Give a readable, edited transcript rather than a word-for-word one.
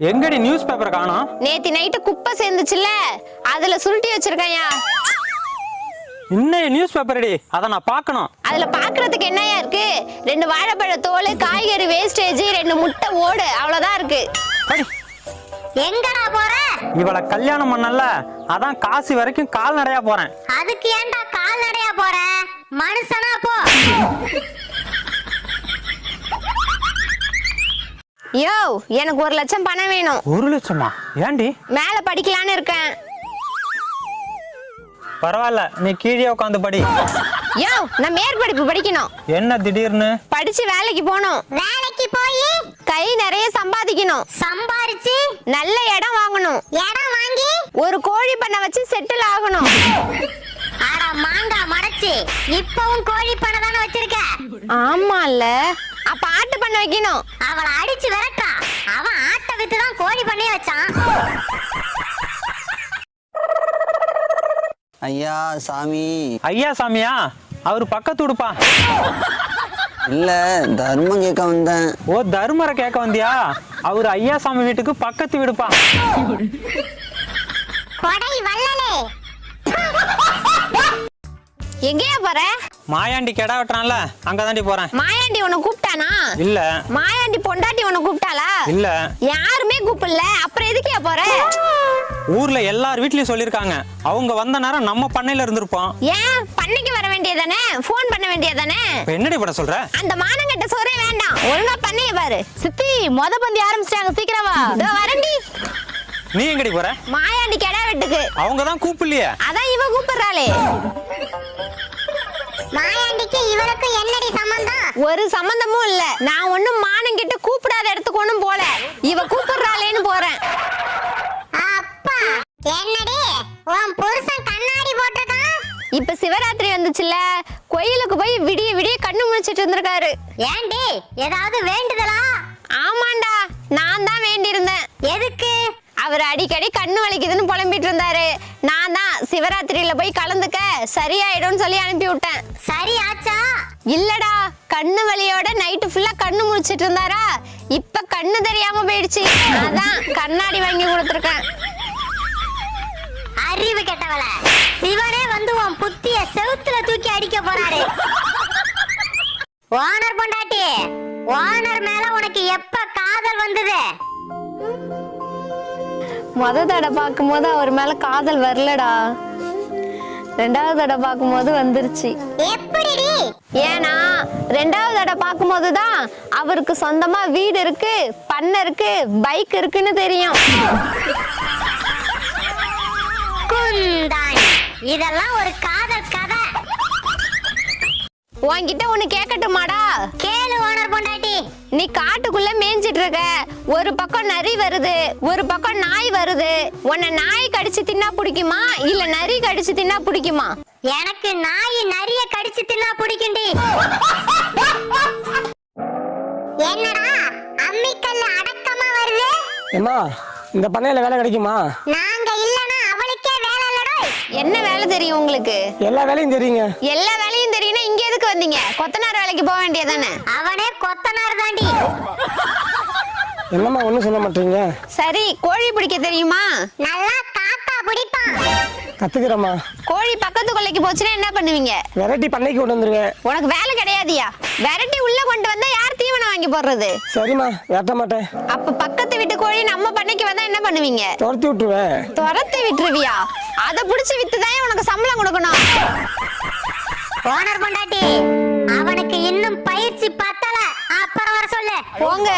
எங்கடி news paper காணோம்? நேத்து நைட்டு குப்பை சேர்ந்துச்சுல, அதுல சுருட்டி வச்சிருக்கையா. இன்னும் நியூஸ் பேப்பர்டி, அத நான் பார்க்கணும். அதுல பாக்குறதுக்கு என்னையா இருக்கு? 2 வாழைப்பழ தோல், காய்கறி வேஸ்டேஜ், 2 முட்டை ஓடு, அவ்வளவுதான் இருக்கு. எங்கடா போற? இவளை கல்யாணம் பண்ணல, அதான் காசி வரைக்கும் கால்நடையா போறேன். அதுக்கு ஏன்டா கால்நடையா போற? மனுஷனா போ. யோ, எனக்கு 1 லட்சம் பணம் வேணும். 1 லட்சமா? ஏண்டி? மேல படிக்கலான்னு இருக்கேன். பரவாயில்ல, நீ கீழே உட்காந்து படி. யோ, நான் மேற்படிப்பு படிக்கணும். என்ன திடீர்னு? படிச்சு வேலைக்கு போகணும். வேலைக்கு போய் கை நிறைய சம்பாதிக்கணும். சம்பாரிச்சு நல்ல இடம் வாங்கணும். இடம் வாங்கி ஒரு கோழி பண்ணை வச்சு செட்டில் ஆகணும். அட மாங்கா மடச்சி, இப்பவும் கோழி பண்ண தானே வச்சிருக்க? ஆமால, அப்ப ஆட்டு பண்ண வைக்கணும். அவளை அடிச்சு விரட்டா. அவன் ஆட்டை வித்து தான் கோழி பண்ணையே வச்சான். ஐயா சாமி. ஐயா சாமியா? அவரு பக்கத்து உடுப்பா. இல்ல, தர்மம் கேட்க வந்தேன். ஓ, தர்மரை கேட்க வந்தியா? அவரு ஐயா சாமி வீட்டுக்கு பக்கத்து விடுப்பா. கொடை வள்ளலே. எங்கேயா போற? மாயாண்டி கெடா வெட்டுறான்ல, அங்கதாண்டி போறேன். மாயாண்டி உன்னை கூப்பிட்டானா? இல்ல. மாயாண்டி பொண்டாட்டி உன்னை கூப்பிட்டாளா? இல்ல. யாருமே கூப்பிடல, அப்புறம் எதுக்கே போற? ஊர்ல எல்லார் வீட்லயும் சொல்லிருக்காங்க, அவங்க வந்த நேரம் நம்ம பண்ணையில இருந்திருப்போம். ஏன் பண்ணைக்கு வர வேண்டியதானே? போன் பண்ண வேண்டியதானே? என்னடி பண்ண சொல்ற? அந்த மானங்கட்ட சோறே வேண்டாம், ஒழுங்கா பண்ணைய பாரு. சித்தி, மொத பந்தி ஆரம்பிச்சிட்டாங்க, சீக்கிரம் வா. இதோ வரேன்டி. நீ எங்கடி போற? மாயாண்டி கெடா வெட்டுக்கு. அவங்க தான் கூப்பிடலையே. அதான் இவ கூப்பிடுறாளே. மாயாண்டிக்கு இவருக்கு என்னடி சம்பந்தம்? ஒரு சம்பந்தமும் இல்ல. நான் ஒண்ணும் மானங்கிட்ட கூப்பிடாத இடத்துக்கு ஒண்ணும் போல, இவ கூப்பிடுறாளேன்னு போறேன். அப்பா, என்னடி உன் புருஷன் கண்ணாடி போட்டிருக்கான்? இப்ப சிவராத்திரி வந்துச்சுல, கோயிலுக்கு போய் விடிய விடிய கண்ணு முழிச்சிட்டு இருந்திருக்காரு. ஏண்டி, ஏதாவது வேண்டுதலா? ஆமாண்டா, நான் தான் வேண்டி இருந்தேன். எதுக்கு? அவர் அடிக்கடி கண்ணு வலிக்குதுன்னு புலம்பிட்டு இருந்தாரு. நான் தான் சிவராத்திரியில போய் கலந்துக்க, சரியாயிடும்னு சொல்லி அனுப்பி விட்டேன். சரி ஆச்சா? இல்லடா, கண்ணு வலியோட நைட்டு ஃபுல்லா கண்ணு முழிச்சிட்டு இருந்தாரா, இப்ப கண்ணு தெரியாம போயிடுச்சு. அதான் கண்ணாடி வாங்கி கொடுத்துருக்கேன். அறிவு கெட்டவள, சிவனே வந்து உன் புத்திய செவுத்துல தூக்கி அடிக்க போறாரு. ஓனர் பொண்டாட்டி, ஓனர் மேல உனக்கு எப்ப காதல் வந்தது? முத தடவை பார்க்கும்போது அவர் மேல காதல் வரலடா, 2வது தடவை பார்க்கும்போது வந்துருச்சு. எப்படிடி? ஏன்னா 2வது தடவை பார்க்கும்போது தான் அவருக்கு சொந்தமா வீடு இருக்கு, பண்ணை இருக்கு, பைக் இருக்குன்னு தெரியும். குந்தாணி, இதெல்லாம் ஒரு காதல் கதை. உன்கிட்ட ஒண்ணு கேட்கட்டுமாடா? கேளு ஓனர் பொண்டாட்டி. நீ காட்டுக்குள்ள மேய்ஞ்சிட்டு இருக்க, ஒரு பக்கம் நரி வருது, ஒரு பக்கம் நாய் வருது. உன்னை நாய் கடிச்சு தின்னா பிடிக்குமா, இல்ல நரி கடிச்சு தின்னா பிடிக்குமா? எனக்கு நாய் நரிய கடிச்சு தின்னா பிடிக்கும்டி. என்னடா அம்மிக்கல்ல அடக்கமா வருது? ஏம்மா, இந்த பண்ணையில வேலை கிடைக்குமா? நாங்க இல்லனா அவளுக்கே வேலை இல்லடா. என்ன வேலை தெரியும் உங்களுக்கு? எல்லா வேலையும் தெரியுங்க. எல்லா வேலையும் தெரியும்னா இங்க எதுக்கு வந்தீங்க? கொத்தனார் வேலைக்கு போக வேண்டியதானே? அவனே கொத்தனார் தாண்டி. என்னம்மா ஒண்ணும் சொல்ல மாட்டீங்க? சரி, கோழி பிடிக்க தெரியுமா? நல்லா காக்கா பிடிப்பான். கத்துக்கிறேம்மா. கோழி பக்கத்து கொல்லைக்கு போச்சுன்னா என்ன பண்ணுவீங்க? வெரைட்டி பண்ணைக்கு கொண்டு வந்துருங்க. உனக்கு வேலை கிடையாதியா? விரட்டி உள்ள கொண்டு வந்தா யார் தீவனம் வாங்கி போடுறது? சரிம்மா, வெட்ட மாட்டேன். அப்ப பக்கத்து வீட்டு கோழி நம்ம பண்ணைக்கு வந்தா என்ன பண்ணுவீங்க? துரத்தி விட்டுருவேன். துரத்தி விட்டுருவியா? அதை புடிச்சு வித்துதான் உனக்கு சம்பளம் கொடுக்கணும். ஓனர் பொண்டாட்டி, அவனுக்கு இன்னும் பயிற்சி பத்தல, அப்புறம் வர சொல்லு. போங்க.